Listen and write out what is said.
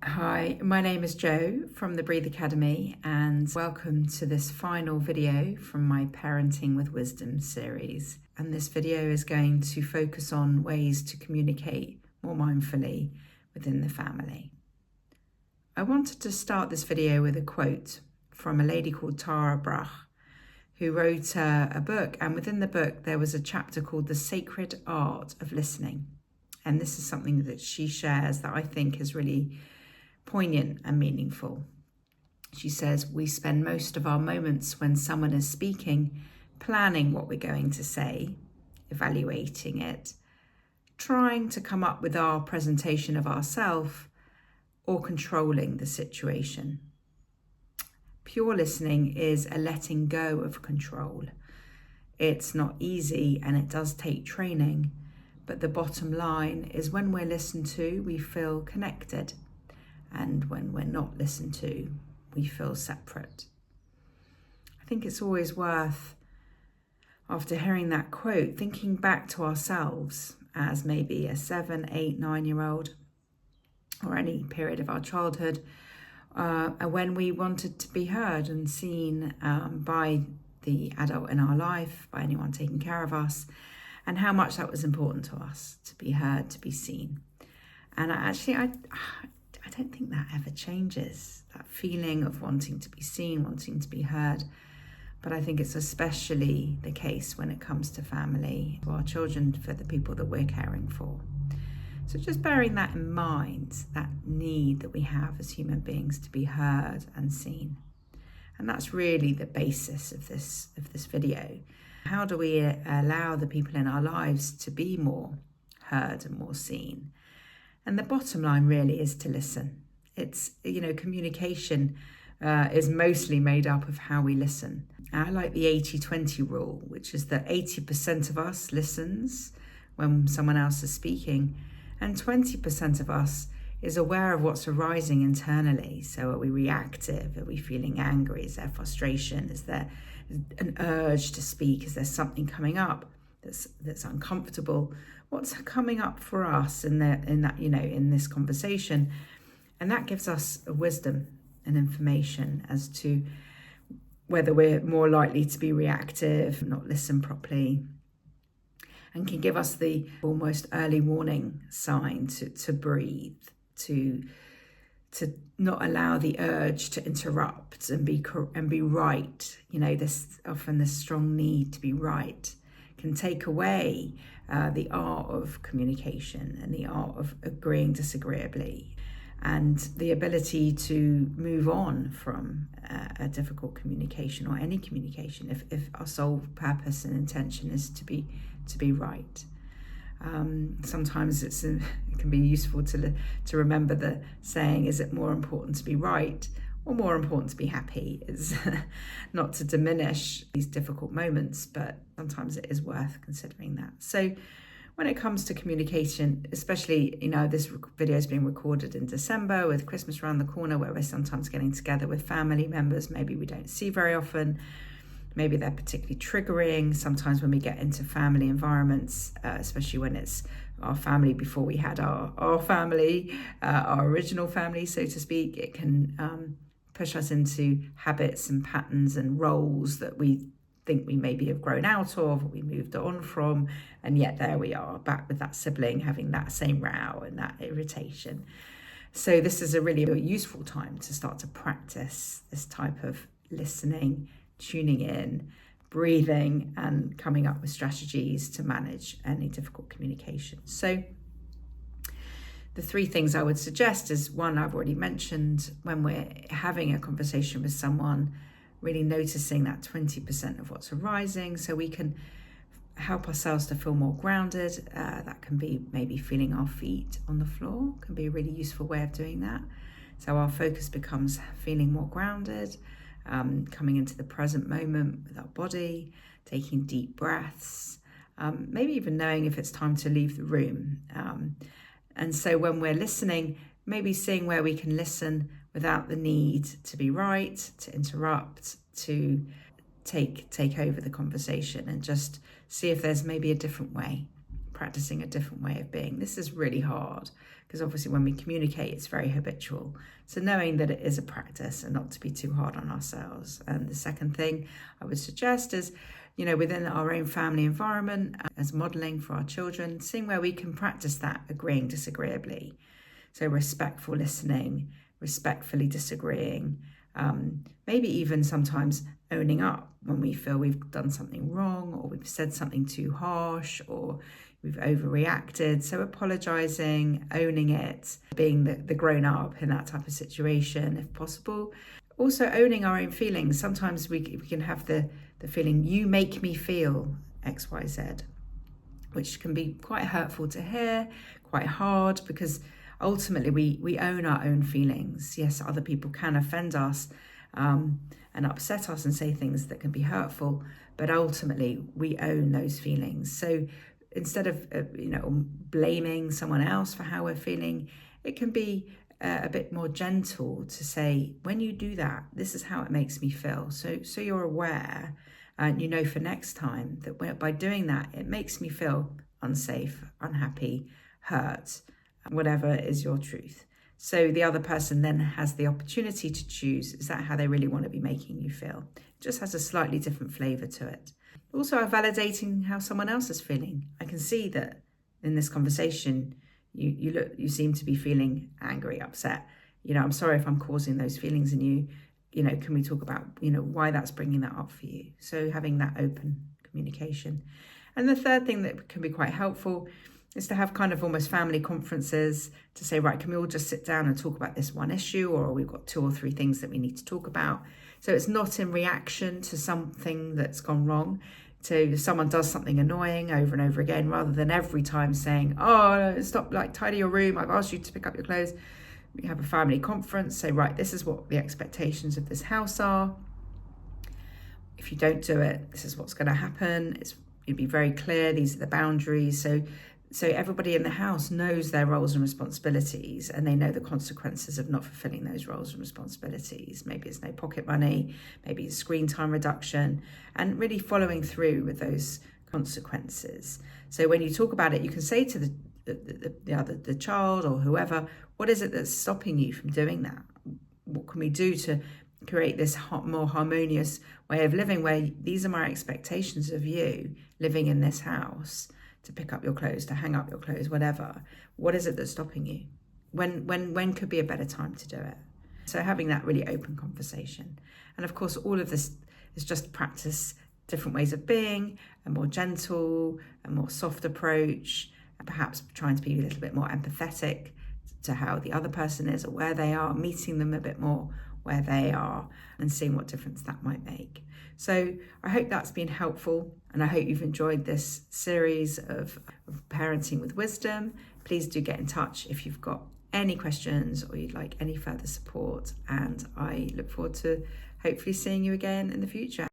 Hi, my name is Jo from the Breathe Academy, and welcome to this final video from my Parenting with Wisdom series. And this video is going to focus on ways to communicate more mindfully within the family. I wanted to start this video with a quote from a lady called Tara Brach, who wrote a book, and within the book there was a chapter called The Sacred Art of Listening. And this is something that she shares that I think is really poignant and meaningful. She says, we spend most of our moments when someone is speaking, planning what we're going to say, evaluating it, trying to come up with our presentation of ourselves, or controlling the situation. Pure listening is a letting go of control. It's not easy and it does take training, but the bottom line is when we're listened to, we feel connected. And when we're not listened to, we feel separate. I think it's always worth, after hearing that quote, thinking back to ourselves as maybe a 7, 8, 9-year-old or any period of our childhood when we wanted to be heard and seen by the adult in our life, by anyone taking care of us, and how much that was important to us, to be heard, to be seen. And I don't think that ever changes, that feeling of wanting to be seen, wanting to be heard. But I think it's especially the case when it comes to family, for our children, for the people that we're caring for. So just bearing that in mind, that need that we have as human beings to be heard and seen. And that's really the basis of this video. How do we allow the people in our lives to be more heard and more seen? And the bottom line really is to listen. It's, communication is mostly made up of how we listen. I like the 80-20 rule, which is that 80% of us listens when someone else is speaking, and 20% of us is aware of what's arising internally. So are we reactive? Are we feeling angry? Is there frustration? Is there an urge to speak? Is there something coming up that's uncomfortable? What's coming up for us in this conversation? And that gives us a wisdom and information as to whether we're more likely to be reactive, not listen properly, and can give us the almost early warning sign to breathe, to not allow the urge to interrupt and be right. This strong need to be right can take away the art of communication and the art of agreeing disagreeably, and the ability to move on from a difficult communication or any communication if our sole purpose and intention is to be right. Sometimes it can be useful to remember the saying, is it more important to be right or more important to be happy? Is not to diminish these difficult moments, but sometimes it is worth considering that. So when it comes to communication, especially, this video is being recorded in December with Christmas around the corner, where we're sometimes getting together with family members maybe we don't see very often. Maybe they're particularly triggering. Sometimes when we get into family environments, especially when it's our family before we had our family, our original family, so to speak, it can push us into habits and patterns and roles that we think we maybe have grown out of or we moved on from, and yet there we are back with that sibling having that same row and that irritation. So this is a really useful time to start to practice this type of listening, tuning in, breathing, and coming up with strategies to manage any difficult communication. So the 3 things I would suggest is, 1, I've already mentioned, when we're having a conversation with someone, really noticing that 20% of what's arising so we can help ourselves to feel more grounded. That can be maybe feeling our feet on the floor, can be a really useful way of doing that. So our focus becomes feeling more grounded, coming into the present moment with our body, taking deep breaths, maybe even knowing if it's time to leave the room. And so when we're listening, maybe seeing where we can listen without the need to be right, to interrupt, to take over the conversation, and just see if there's maybe a different way. practicing a different way of being. This is really hard because obviously when we communicate, it's very habitual. So knowing that it is a practice and not to be too hard on ourselves. And the second thing I would suggest is, within our own family environment, as modeling for our children, seeing where we can practice that agreeing disagreeably. So respectful listening, respectfully disagreeing, maybe even sometimes owning up when we feel we've done something wrong or we've said something too harsh or we've overreacted. So apologizing, owning it, being the grown up in that type of situation if possible. Also owning our own feelings. Sometimes we can have the feeling, you make me feel X, Y, Z, which can be quite hurtful to hear, quite hard, because ultimately we own our own feelings. Yes, other people can offend us and upset us and say things that can be hurtful, but ultimately we own those feelings. So instead of blaming someone else for how we're feeling, it can be a bit more gentle to say, when you do that, this is how it makes me feel. So you're aware and for next time that by doing that, it makes me feel unsafe, unhappy, hurt, whatever is your truth. So the other person then has the opportunity to choose, is that how they really want to be making you feel? It just has a slightly different flavour to it. Also, validating how someone else is feeling. I can see that in this conversation, you seem to be feeling angry, upset. I'm sorry if I'm causing those feelings in you. Can we talk about, why that's bringing that up for you? So having that open communication. And the third thing that can be quite helpful is to have kind of almost family conferences to say, right, can we all just sit down and talk about this one issue, or we've got 2 or 3 things that we need to talk about. So it's not in reaction to something that's gone wrong. So if someone does something annoying over and over again, rather than every time saying, oh, stop, tidy your room, I've asked you to pick up your clothes. We have a family conference, say, right, this is what the expectations of this house are. If you don't do it, this is what's going to happen. You'd be very clear, these are the boundaries. So everybody in the house knows their roles and responsibilities, and they know the consequences of not fulfilling those roles and responsibilities. Maybe it's no pocket money, maybe it's screen time reduction, and really following through with those consequences. So when you talk about it, you can say to the child or whoever, what is it that's stopping you from doing that? What can we do to create this more harmonious way of living, where these are my expectations of you living in this house, to pick up your clothes, to hang up your clothes, whatever. What is it that's stopping you? When could be a better time to do it? So having that really open conversation. And of course, all of this is just practice different ways of being, a more gentle, a more soft approach, and perhaps trying to be a little bit more empathetic to how the other person is or where they are, meeting them a bit more where they are and seeing what difference that might make. So I hope that's been helpful, and I hope you've enjoyed this series of Parenting with Wisdom. Please do get in touch if you've got any questions or you'd like any further support, and I look forward to hopefully seeing you again in the future.